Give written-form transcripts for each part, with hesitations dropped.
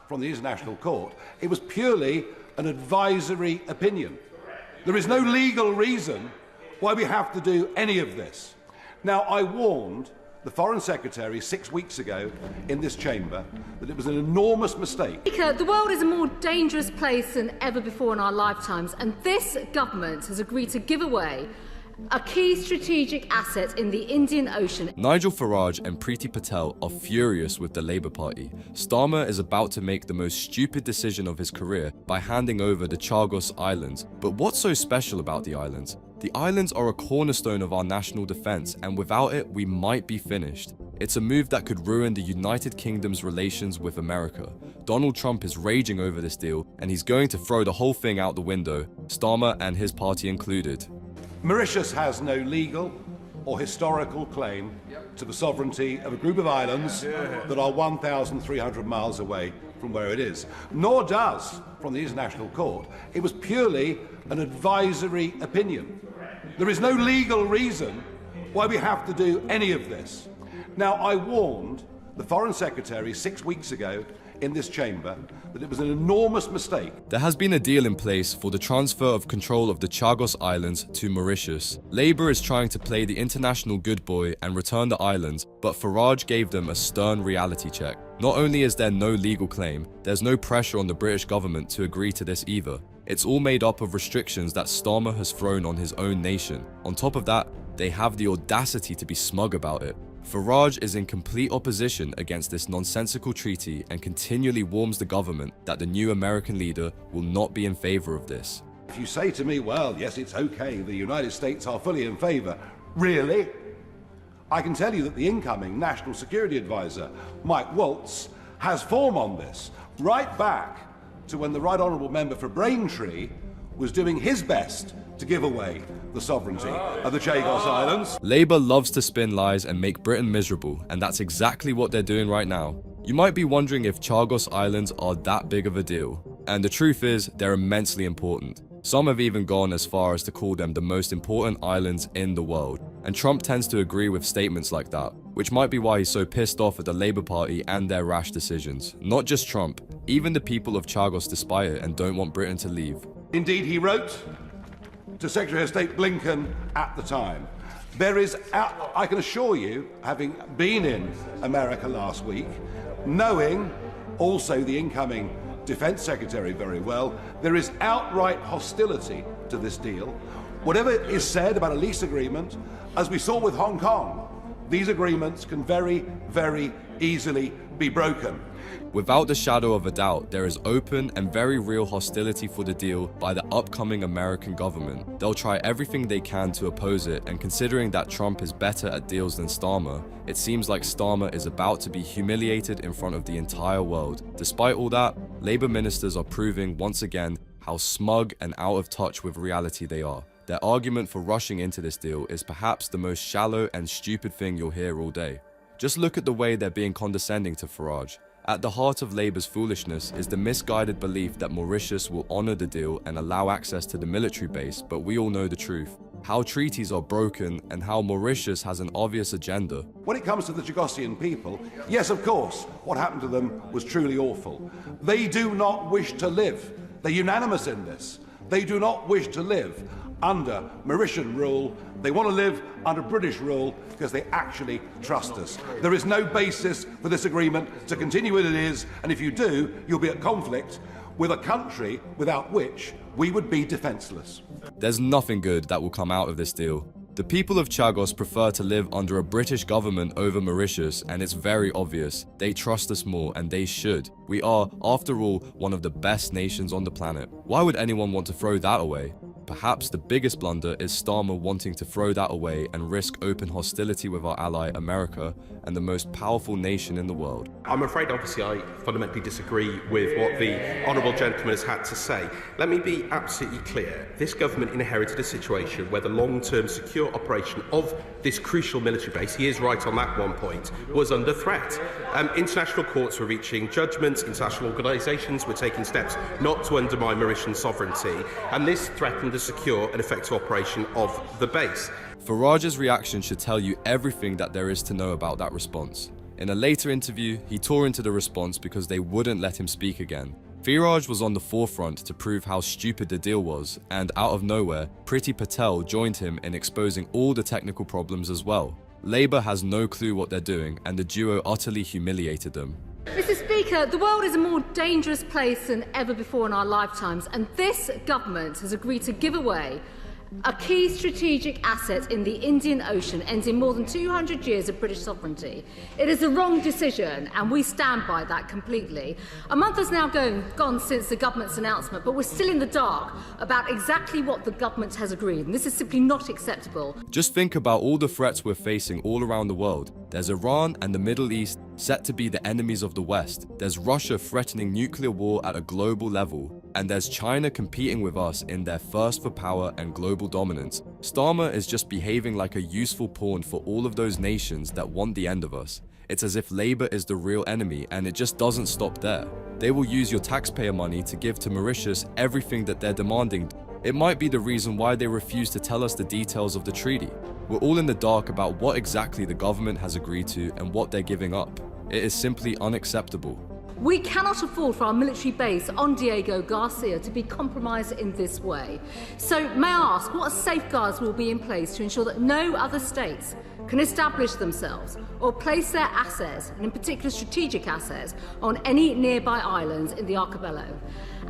from the International Court, it was purely an advisory opinion. There is no legal reason why we have to do any of this. Now, I warned the Foreign Secretary 6 weeks ago in this chamber that it was an enormous mistake. The world is a more dangerous place than ever before in our lifetimes, and this government has agreed to give away a key strategic asset in the Indian Ocean. Nigel Farage and Patel are furious with the Labour Party. Starmer is about to make the most stupid decision of his career by handing over the Chagos Islands. But what's so special about the islands? The islands are a cornerstone of our national defence, and without it, we might be finished. It's a move that could ruin the United Kingdom's relations with America. Donald Trump is raging over this deal, and he's going to throw the whole thing out the window, Starmer and his party included. Mauritius has no legal or historical claim to the sovereignty of a group of islands that are 1,300 miles away from where it is. Nor does, from the International Court, it was purely an advisory opinion. There is no legal reason why we have to do any of this. Now, I warned the Foreign Secretary 6 weeks ago in this chamber that it was an enormous mistake. There has been a deal in place for the transfer of control of the Chagos Islands to Mauritius. Labour is trying to play the international good boy and return the islands, but Farage gave them a stern reality check. Not only is there no legal claim, there's no pressure on the British government to agree to this either. It's all made up of restrictions that Starmer has thrown on his own nation. On top of that, they have the audacity to be smug about it. Farage is in complete opposition against this nonsensical treaty and continually warns the government that the new American leader will not be in favour of this. If you say to me, well, yes, it's okay, the United States are fully in favour, really? I can tell you that the incoming National Security Advisor, Mike Waltz, has form on this, right back to when the Right Honourable Member for Braintree was doing his best to give away the sovereignty of the Chagos Islands. Labour loves to spin lies and make Britain miserable, and that's exactly what they're doing right now. You might be wondering if Chagos Islands are that big of a deal, and the truth is, they're immensely important. Some have even gone as far as to call them the most important islands in the world, and Trump tends to agree with statements like that, which might be why he's so pissed off at the Labour Party and their rash decisions. Not just Trump, even the people of Chagos despise it and don't want Britain to leave. Indeed, he wrote to Secretary of State Blinken at the time. There is, I can assure you, having been in America last week, knowing also the incoming Defense Secretary very well, there is outright hostility to this deal. Whatever is said about a lease agreement, as we saw with Hong Kong, these agreements can very, very easily be broken. Without the shadow of a doubt, there is open and very real hostility for the deal by the upcoming American government. They'll try everything they can to oppose it, and considering that Trump is better at deals than Starmer, it seems like Starmer is about to be humiliated in front of the entire world. Despite all that, Labour ministers are proving once again how smug and out of touch with reality they are. Their argument for rushing into this deal is perhaps the most shallow and stupid thing you'll hear all day. Just look at the way they're being condescending to Farage. At the heart of Labour's foolishness is the misguided belief that Mauritius will honour the deal and allow access to the military base, but we all know the truth. How treaties are broken and how Mauritius has an obvious agenda. When it comes to the Chagosian people, yes, of course, what happened to them was truly awful. They do not wish to live. They're unanimous in this. They do not wish to live under Mauritian rule. They want to live under British rule because they actually trust us. There is no basis for this agreement to continue as it is, and if you do, you'll be at conflict with a country without which we would be defenceless. There's nothing good that will come out of this deal. The people of Chagos prefer to live under a British government over Mauritius, and it's very obvious. They trust us more, and they should. We are, after all, one of the best nations on the planet. Why would anyone want to throw that away? Perhaps the biggest blunder is Starmer wanting to throw that away and risk open hostility with our ally America and the most powerful nation in the world. I'm afraid, obviously, I fundamentally disagree with what the Honourable Gentleman has had to say. Let me be absolutely clear. This government inherited a situation where the long-term secure operation of this crucial military base, he is right on that one point, was under threat. International courts were reaching judgments, international organisations were taking steps not to undermine Mauritian sovereignty, and this threatened the secure and effective operation of the base. Farage's reaction should tell you everything that there is to know about that response. In a later interview, he tore into the response because they wouldn't let him speak again. Farage was on the forefront to prove how stupid the deal was, and out of nowhere, Priti Patel joined him in exposing all the technical problems as well. Labour has no clue what they're doing, and the duo utterly humiliated them. Mr. Speaker, the world is a more dangerous place than ever before in our lifetimes, and this government has agreed to give away a key strategic asset in the Indian Ocean, ending more than 200 years of British sovereignty. It is a wrong decision, and we stand by that completely. A month has now gone since the government's announcement, but we're still in the dark about exactly what the government has agreed, and this is simply not acceptable. Just think about all the threats we're facing all around the world. There's Iran and the Middle East set to be the enemies of the West. There's Russia threatening nuclear war at a global level. And there's China competing with us in their thirst for power and global dominance. Starmer is just behaving like a useful pawn for all of those nations that want the end of us. It's as if Labour is the real enemy, and it just doesn't stop there. They will use your taxpayer money to give to Mauritius everything that they're demanding. It might be the reason why they refuse to tell us the details of the treaty. We're all in the dark about what exactly the government has agreed to and what they're giving up. It is simply unacceptable. We cannot afford for our military base on Diego Garcia to be compromised in this way. So may I ask, what safeguards will be in place to ensure that no other states can establish themselves or place their assets, and in particular strategic assets, on any nearby islands in the archipelago?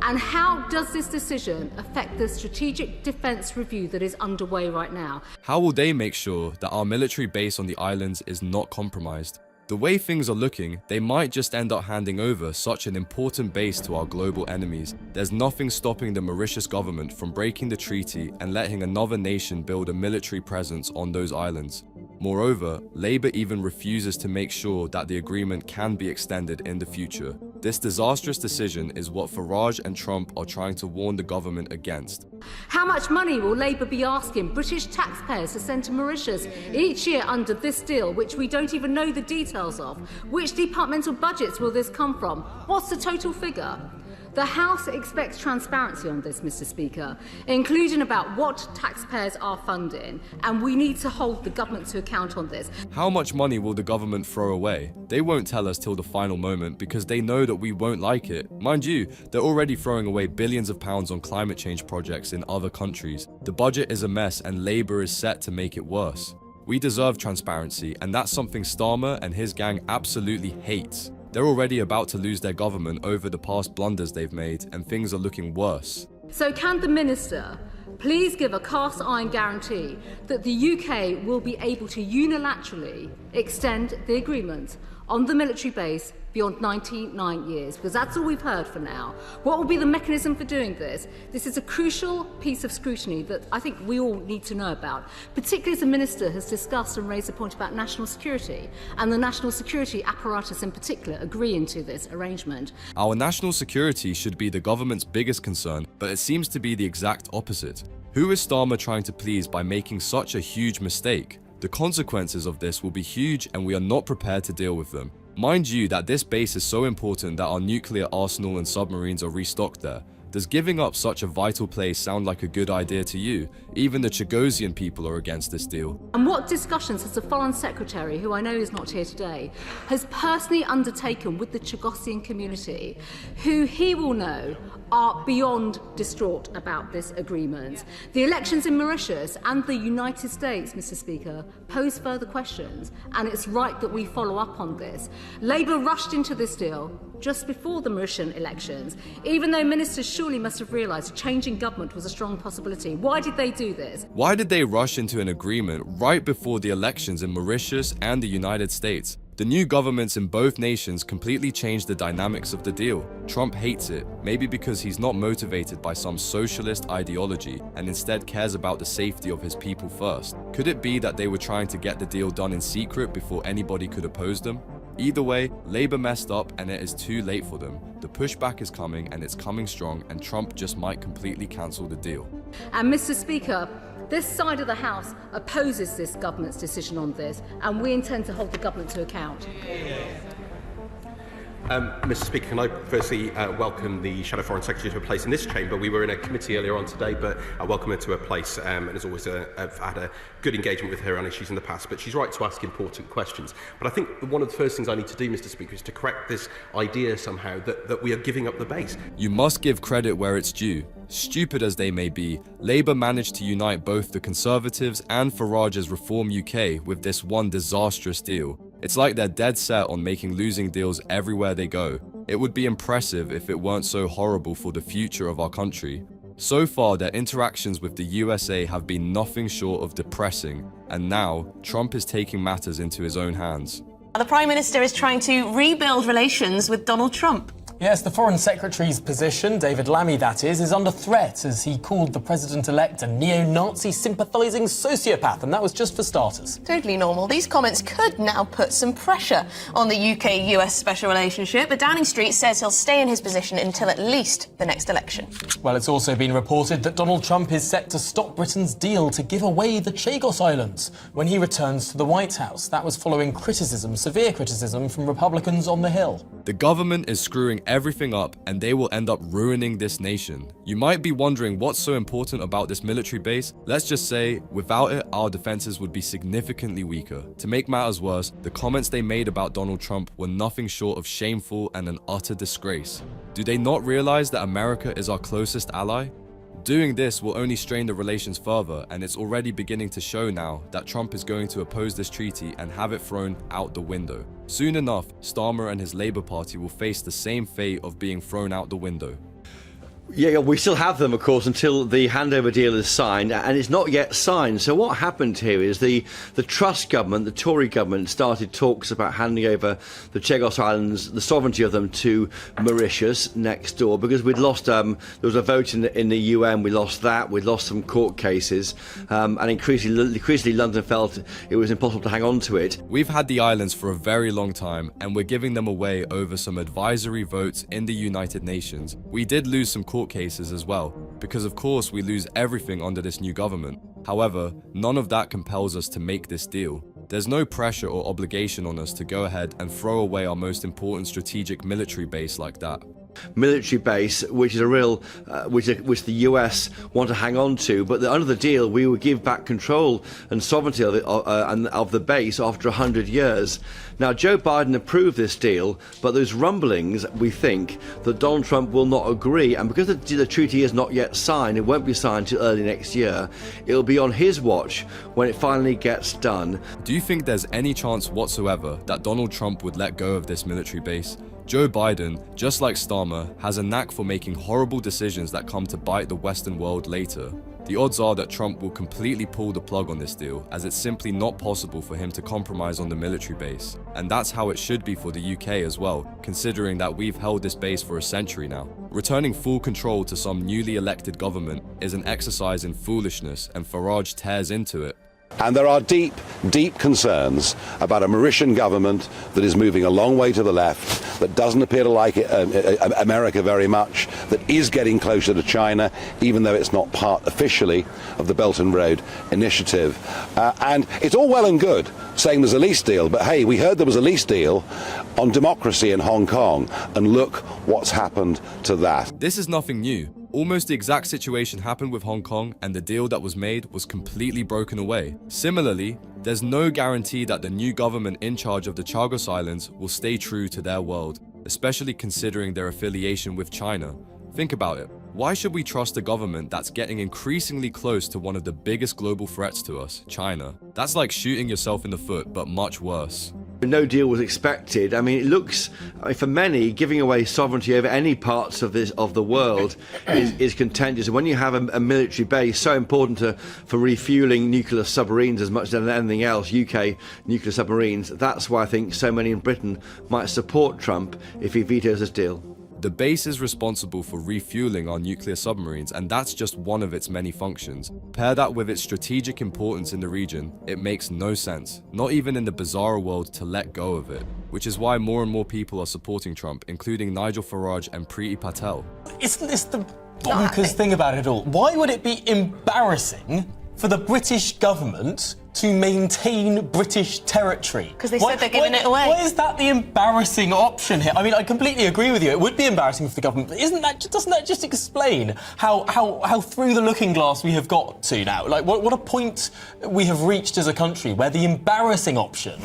And how does this decision affect the strategic defence review that is underway right now? How will they make sure that our military base on the islands is not compromised? The way things are looking, they might just end up handing over such an important base to our global enemies. There's nothing stopping the Mauritius government from breaking the treaty and letting another nation build a military presence on those islands. Moreover, Labour even refuses to make sure that the agreement can be extended in the future. This disastrous decision is what Farage and Trump are trying to warn the government against. How much money will Labour be asking British taxpayers to send to Mauritius each year under this deal, which we don't even know the details of? Which departmental budgets will this come from? What's the total figure? The House expects transparency on this, Mr. Speaker, including about what taxpayers are funding, and we need to hold the government to account on this. How much money will the government throw away? They won't tell us till the final moment because they know that we won't like it. Mind you, they're already throwing away billions of pounds on climate change projects in other countries. The budget is a mess and Labour is set to make it worse. We deserve transparency, and that's something Starmer and his gang absolutely hates. They're already about to lose their government over the past blunders they've made, and things are looking worse. So can the Minister please give a cast iron guarantee that the UK will be able to unilaterally extend the agreement on the military base beyond 99 years? Because that's all we've heard for now. What will be the mechanism for doing this? This is a crucial piece of scrutiny that I think we all need to know about, particularly as the Minister has discussed and raised a point about national security, and the national security apparatus in particular agreeing to this arrangement. Our national security should be the government's biggest concern, but it seems to be the exact opposite. Who is Starmer trying to please by making such a huge mistake? The consequences of this will be huge, and we are not prepared to deal with them. Mind you that this base is so important that our nuclear arsenal and submarines are restocked there. Does giving up such a vital place sound like a good idea to you? Even the Chagosian people are against this deal. And what discussions has the Foreign Secretary, who I know is not here today, has personally undertaken with the Chagosian community, who he will know are beyond distraught about this agreement? The elections in Mauritius and the United States, Mr. Speaker, pose further questions, and it's right that we follow up on this. Labour rushed into this deal just before the Mauritian elections, even though ministers surely must have realised a change in government was a strong possibility. Why did they do this? Why did they rush into an agreement right before the elections in Mauritius and the United States? The new governments in both nations completely changed the dynamics of the deal. Trump hates it, maybe because he's not motivated by some socialist ideology and instead cares about the safety of his people first. Could it be that they were trying to get the deal done in secret before anybody could oppose them? Either way, Labour messed up and it is too late for them. The pushback is coming and it's coming strong, and Trump just might completely cancel the deal. And Mr. Speaker, this side of the House opposes this government's decision on this, and we intend to hold the government to account. Mr. Speaker, can I firstly welcome the Shadow Foreign Secretary to a place in this chamber? We were in a committee earlier on today, but I welcome her to a place, and as always, I've had a good engagement with her on issues in the past, but she's right to ask important questions. But I think one of the first things I need to do, Mr. Speaker, is to correct this idea somehow that we are giving up the base. You must give credit where it's due. Stupid as they may be, Labour managed to unite both the Conservatives and Farage's Reform UK with this one disastrous deal. It's like they're dead set on making losing deals everywhere they go. It would be impressive if it weren't so horrible for the future of our country. So far, their interactions with the USA have been nothing short of depressing, and now Trump is taking matters into his own hands. The Prime Minister is trying to rebuild relations with Donald Trump. Yes, the Foreign Secretary's position, David Lammy that is under threat as he called the President-elect a neo-Nazi sympathising sociopath, and that was just for starters. Totally normal. These comments could now put some pressure on the UK-US special relationship, but Downing Street says he'll stay in his position until at least the next election. Well, it's also been reported that Donald Trump is set to stop Britain's deal to give away the Chagos Islands when he returns to the White House. That was following criticism, severe criticism, from Republicans on the Hill. The government is screwing everything up, and they will end up ruining this nation. You might be wondering what's so important about this military base. Let's just say, without it, our defenses would be significantly weaker. To make matters worse, the comments they made about Donald Trump were nothing short of shameful and an utter disgrace. Do they not realize that America is our closest ally? Doing this will only strain the relations further, and it's already beginning to show now that Trump is going to oppose this treaty and have it thrown out the window. Soon enough, Starmer and his Labour Party will face the same fate of being thrown out the window. Yeah, we still have them, of course, until the handover deal is signed, and it's not yet signed. So what happened here is the Truss government, the Tory government, started talks about handing over the Chagos Islands, the sovereignty of them, to Mauritius next door, because we'd lost, there was a vote in the UN, we lost that, we'd lost some court cases, and increasingly London felt it was impossible to hang on to it. We've had the islands for a very long time, and we're giving them away over some advisory votes in the United Nations. We did lose some court cases as well, because of course we lose everything under this new government. However, none of that compels us to make this deal. There's no pressure or obligation on us to go ahead and throw away our most important strategic military base like that. Military base, which is a real, which the US want to hang on to, but under the deal we would give back control and sovereignty of the base after 100 years. Now, Joe Biden approved this deal, but there's rumblings, we think, that Donald Trump will not agree, and because the treaty is not yet signed, it won't be signed till early next year. It'll be on his watch when it finally gets done. Do you think there's any chance whatsoever that Donald Trump would let go of this military base? Joe Biden, just like Starmer, has a knack for making horrible decisions that come to bite the Western world later. The odds are that Trump will completely pull the plug on this deal, as it's simply not possible for him to compromise on the military base. And that's how it should be for the UK as well, considering that we've held this base for a century now. Returning full control to some newly elected government is an exercise in foolishness, and Farage tears into it. And there are deep, deep concerns about a Mauritian government that is moving a long way to the left, that doesn't appear to like America very much, that is getting closer to China, even though it's not part officially of the Belt and Road Initiative. And it's all well and good saying there's a lease deal, but hey, we heard there was a lease deal on democracy in Hong Kong, and look what's happened to that. This is nothing new. Almost the exact situation happened with Hong Kong, and the deal that was made was completely broken away. Similarly, there's no guarantee that the new government in charge of the Chagos Islands will stay true to their world, especially considering their affiliation with China. Think about it. Why should we trust a government that's getting increasingly close to one of the biggest global threats to us, China? That's like shooting yourself in the foot, but much worse. No deal was expected. I mean, it looks, for many, giving away sovereignty over any parts of the world is contentious. And when you have a military base so important for refueling nuclear submarines as much as anything else, UK nuclear submarines, that's why I think so many in Britain might support Trump if he vetoes this deal. The base is responsible for refueling our nuclear submarines, and that's just one of its many functions. Pair that with its strategic importance in the region, it makes no sense, not even in the bizarre world, to let go of it. Which is why more and more people are supporting Trump, including Nigel Farage and Patel. Isn't this the bonkers thing about it all? Why would it be embarrassing for the British government to maintain British territory. Because they said they're giving it away. Why is that the embarrassing option here? I mean, I completely agree with you. It would be embarrassing for the government, but doesn't that just explain how through the looking glass we have got to now? Like, what a point we have reached as a country where the embarrassing option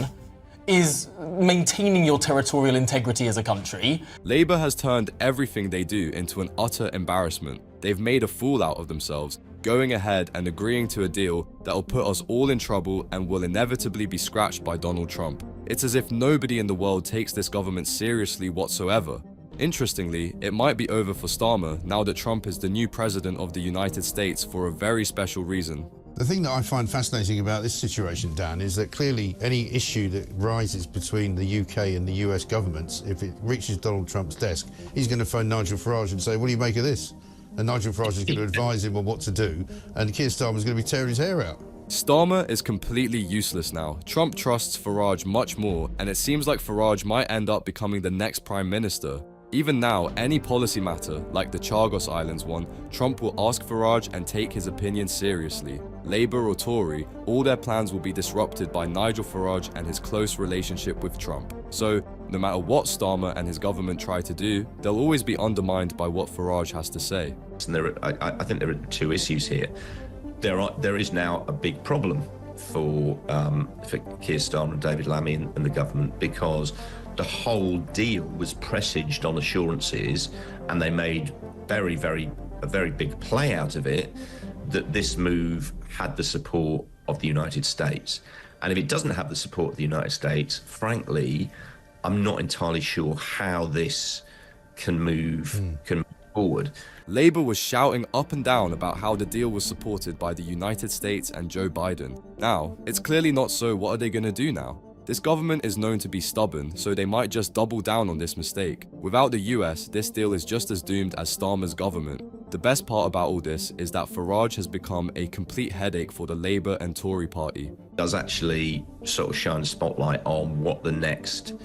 is maintaining your territorial integrity as a country. Labour has turned everything they do into an utter embarrassment. They've made a fool out of themselves, going ahead and agreeing to a deal that will put us all in trouble and will inevitably be scratched by Donald Trump. It's as if nobody in the world takes this government seriously whatsoever. Interestingly, it might be over for Starmer now that Trump is the new president of the United States for a very special reason. The thing that I find fascinating about this situation, Dan, is that clearly any issue that rises between the UK and the US governments, if it reaches Donald Trump's desk, he's going to phone Nigel Farage and say, what do you make of this? And Nigel Farage is going to advise him on what to do, and Keir Starmer's going to be tearing his hair out. Starmer is completely useless now. Trump trusts Farage much more, and it seems like Farage might end up becoming the next Prime Minister. Even now, any policy matter, like the Chagos Islands one, Trump will ask Farage and take his opinion seriously. Labour or Tory, all their plans will be disrupted by Nigel Farage and his close relationship with Trump. So, no matter what Starmer and his government try to do, they'll always be undermined by what Farage has to say. And I think there are two issues here. There is now a big problem for Keir Starmer and David Lammy and the government, because the whole deal was presaged on assurances, and they made a very big play out of it, that this move had the support of the United States. And if it doesn't have the support of the United States, frankly, I'm not entirely sure how this can move forward. Labour was shouting up and down about how the deal was supported by the United States and Joe Biden. Now, it's clearly not so. What are they going to do now? This government is known to be stubborn, so they might just double down on this mistake. Without the US, this deal is just as doomed as Starmer's government. The best part about all this is that Farage has become a complete headache for the Labour and Tory party. It does actually sort of shine a spotlight on what the next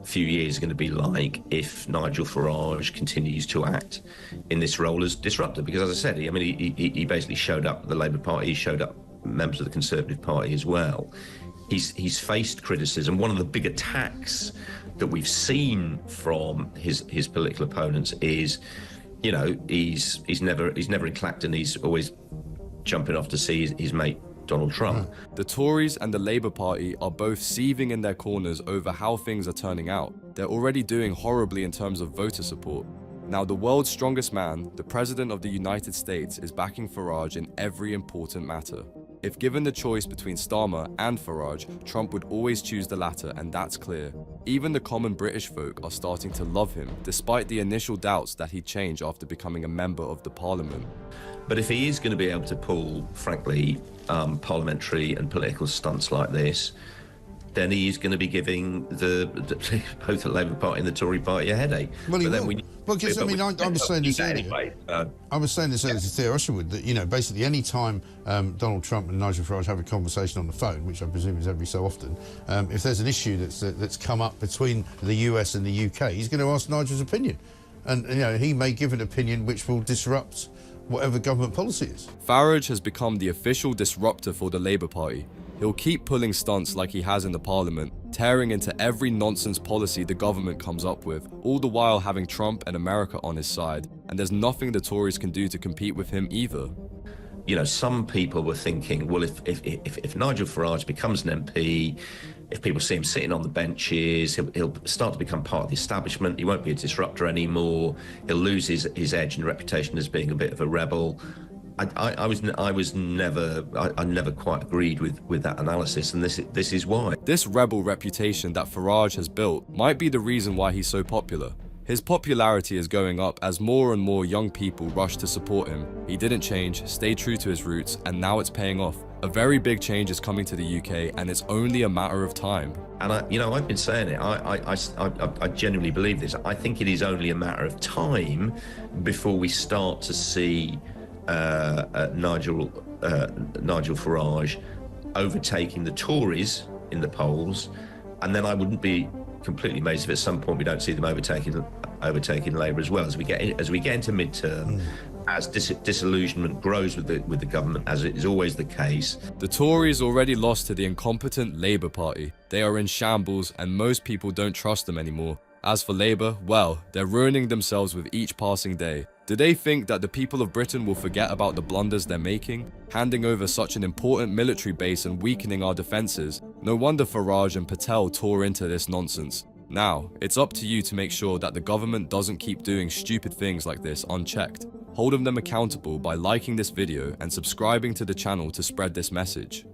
few years are going to be like if Nigel Farage continues to act in this role as disruptor. Because as I said, he basically showed up, the Labour Party, he showed up members of the Conservative Party as well. He's faced criticism. One of the big attacks that we've seen from his political opponents is, he's never in Clacton. He's always jumping off to see his mate Donald Trump. The Tories and the Labour Party are both seething in their corners over how things are turning out. They're already doing horribly in terms of voter support. Now, the world's strongest man, the President of the United States, is backing Farage in every important matter. If given the choice between Starmer and Farage, Trump would always choose the latter, and that's clear. Even the common British folk are starting to love him, despite the initial doubts that he'd change after becoming a member of the parliament. But if he is going to be able to pull, frankly, parliamentary and political stunts like this, then he is going to be giving both the Labour Party and the Tory Party a headache. Well, he will. Because, I was saying this earlier. Anyway, I was saying this earlier to Theo Usherwood that, basically any time Donald Trump and Nigel Farage have a conversation on the phone, which I presume is every so often, if there's an issue that's come up between the US and the UK, he's going to ask Nigel's opinion. And, he may give an opinion which will disrupt whatever government policy is. Farage has become the official disruptor for the Labour Party. He'll keep pulling stunts like he has in the parliament, tearing into every nonsense policy the government comes up with, all the while having Trump and America on his side. And there's nothing the Tories can do to compete with him either. Some people were thinking, well, if Nigel Farage becomes an MP, if people see him sitting on the benches, he'll start to become part of the establishment. He won't be a disruptor anymore. He'll lose his edge and reputation as being a bit of a rebel. I never quite agreed with that analysis, and this is why. This rebel reputation that Farage has built might be the reason why he's so popular. His popularity is going up as more and more young people rush to support him. He didn't change, stayed true to his roots, and now it's paying off. A very big change is coming to the UK, and it's only a matter of time. And I've been saying it. I genuinely believe this. I think it is only a matter of time before we start to see Nigel Farage overtaking the Tories in the polls, and then I wouldn't be completely amazed if at some point we don't see them overtaking overtaking Labour as well as we get into midterm. As disillusionment grows with the government, as it is always the case. The Tories already lost to the incompetent Labour Party. They are in shambles and most people don't trust them anymore. As for Labour, well, they're ruining themselves with each passing day. Do they think that the people of Britain will forget about the blunders they're making? Handing over such an important military base and weakening our defences? No wonder Farage and Patel tore into this nonsense. Now, it's up to you to make sure that the government doesn't keep doing stupid things like this unchecked. Holding them accountable by liking this video and subscribing to the channel to spread this message.